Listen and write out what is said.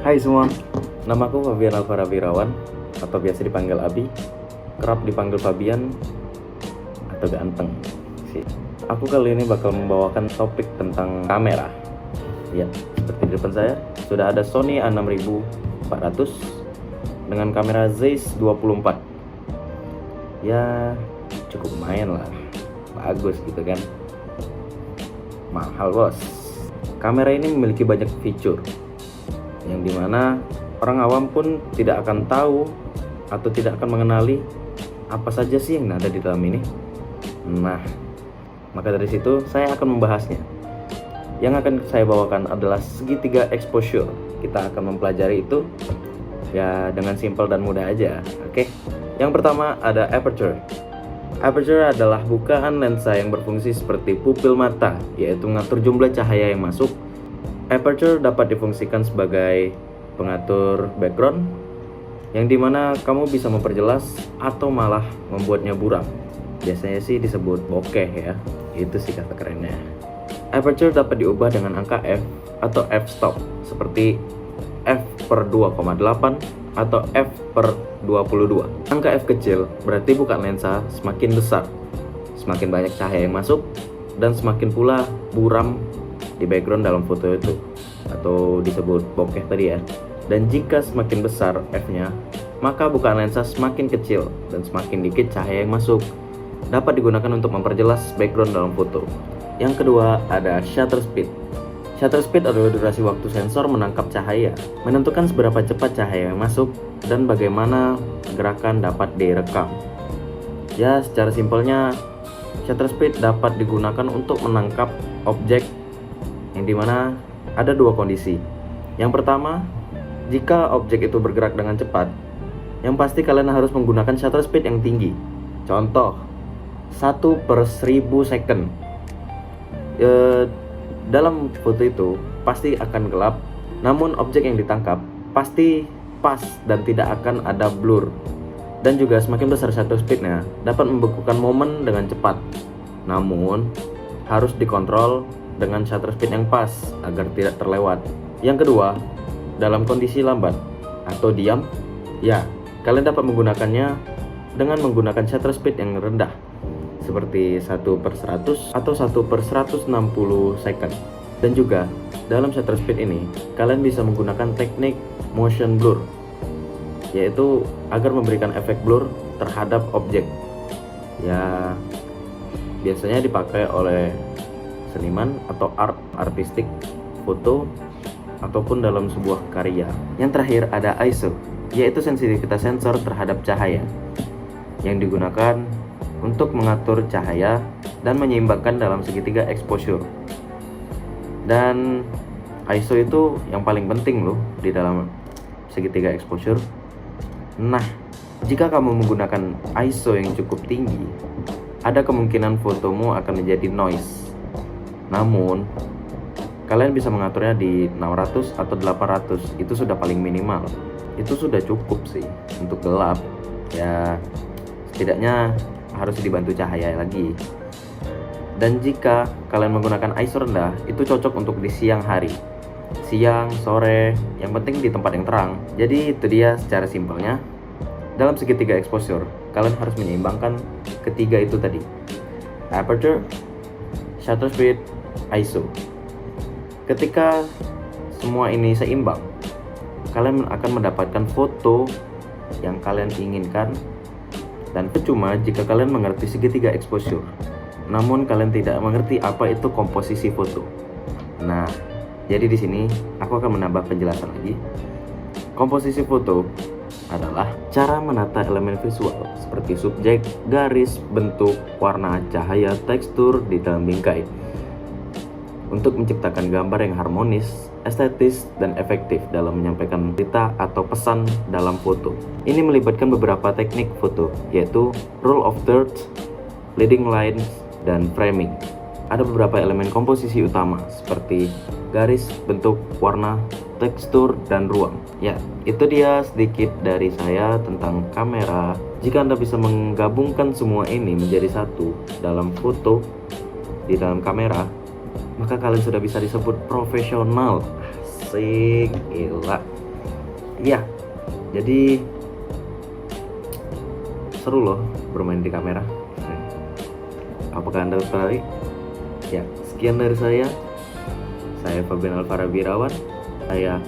Hai semua, namaku Fabian Alvara Wirawan atau biasa dipanggil Abi, kerap dipanggil Fabian atau ganteng sih. Aku kali ini bakal membawakan topik tentang kamera. Ya, seperti di depan saya sudah ada Sony A6400 dengan kamera Zeiss 24. Ya, cukup lumayan lah, bagus gitu kan. Mahal bos. Kamera ini memiliki banyak fitur yang dimana orang awam pun tidak akan tahu atau tidak akan mengenali apa saja sih yang ada di dalam ini. Nah, maka dari situ saya akan membahasnya. Yang akan saya bawakan adalah segitiga exposure. Kita akan mempelajari itu ya dengan simpel dan mudah aja. Oke. Yang pertama ada aperture. Aperture adalah bukaan lensa yang berfungsi seperti pupil mata, yaitu mengatur jumlah cahaya yang masuk. Aperture dapat difungsikan sebagai pengatur background, yang dimana kamu bisa memperjelas atau malah membuatnya buram. Biasanya sih disebut bokeh ya, itu sih kata kerennya. Aperture dapat diubah dengan angka f atau f-stop, seperti f/2,8 atau f/22. Angka f kecil berarti bukaan lensa semakin besar, semakin banyak cahaya yang masuk, dan semakin pula buram di background dalam foto itu, atau disebut bokeh tadi ya. Dan jika semakin besar f-nya, maka bukaan lensa semakin kecil dan semakin dikit cahaya yang masuk. Dapat digunakan untuk memperjelas background dalam foto. Yang kedua ada shutter speed. Shutter speed adalah durasi waktu sensor menangkap cahaya, menentukan seberapa cepat cahaya yang masuk dan bagaimana gerakan dapat direkam. Ya, secara simpelnya shutter speed dapat digunakan untuk menangkap objek yang dimana ada dua kondisi. Yang pertama, jika objek itu bergerak dengan cepat, yang pasti kalian harus menggunakan shutter speed yang tinggi. Contoh, 1/1000 second. Dalam foto itu pasti akan gelap, namun objek yang ditangkap pasti pas dan tidak akan ada blur. Dan juga semakin besar shutter speednya dapat membekukan momen dengan cepat, namun harus dikontrol dengan shutter speed yang pas agar tidak terlewat. Yang kedua, dalam kondisi lambat atau diam, ya kalian dapat menggunakannya dengan menggunakan shutter speed yang rendah, seperti 1/100 atau 1/160 second. Dan juga dalam shutter speed ini kalian bisa menggunakan teknik motion blur, yaitu agar memberikan efek blur terhadap objek. Ya, biasanya dipakai oleh seniman atau artistik foto ataupun dalam sebuah karya. Yang terakhir ada ISO, yaitu sensitivitas sensor terhadap cahaya, yang digunakan untuk mengatur cahaya dan menyeimbangkan dalam segitiga exposure. Dan ISO itu yang paling penting loh di dalam segitiga exposure. Nah, jika kamu menggunakan ISO yang cukup tinggi, ada kemungkinan fotomu akan menjadi noise. Namun, kalian bisa mengaturnya di 600 atau 800, itu sudah paling minimal. Itu sudah cukup sih untuk gelap. Ya, setidaknya harus dibantu cahaya lagi. Dan jika kalian menggunakan ISO rendah, itu cocok untuk di siang hari, siang, sore, yang penting di tempat yang terang. Jadi itu dia secara simpelnya. Dalam segitiga exposure, kalian harus menyeimbangkan ketiga itu tadi: aperture, shutter speed, ISO. Ketika semua ini seimbang, kalian akan mendapatkan foto yang kalian inginkan. Dan percuma jika kalian mengerti segitiga exposure, namun kalian tidak mengerti apa itu komposisi foto. Nah, jadi di sini aku akan menambah penjelasan lagi. Komposisi foto adalah cara menata elemen visual seperti subjek, garis, bentuk, warna, cahaya, tekstur di dalam bingkai untuk menciptakan gambar yang harmonis, estetis, dan efektif dalam menyampaikan cerita atau pesan dalam foto. Ini melibatkan beberapa teknik foto, yaitu rule of thirds, leading lines, dan framing. Ada beberapa elemen komposisi utama seperti garis, bentuk, warna, tekstur, dan ruang. Ya, itu dia sedikit dari saya tentang kamera. Jika Anda bisa menggabungkan semua ini menjadi satu dalam foto di dalam kamera, maka kalian sudah bisa disebut profesional. Asik, gila. Iya, jadi seru loh bermain di kamera. Apakah Anda tertarik? Ya, sekian dari saya. Saya Fabian Alvara Birawan. Saya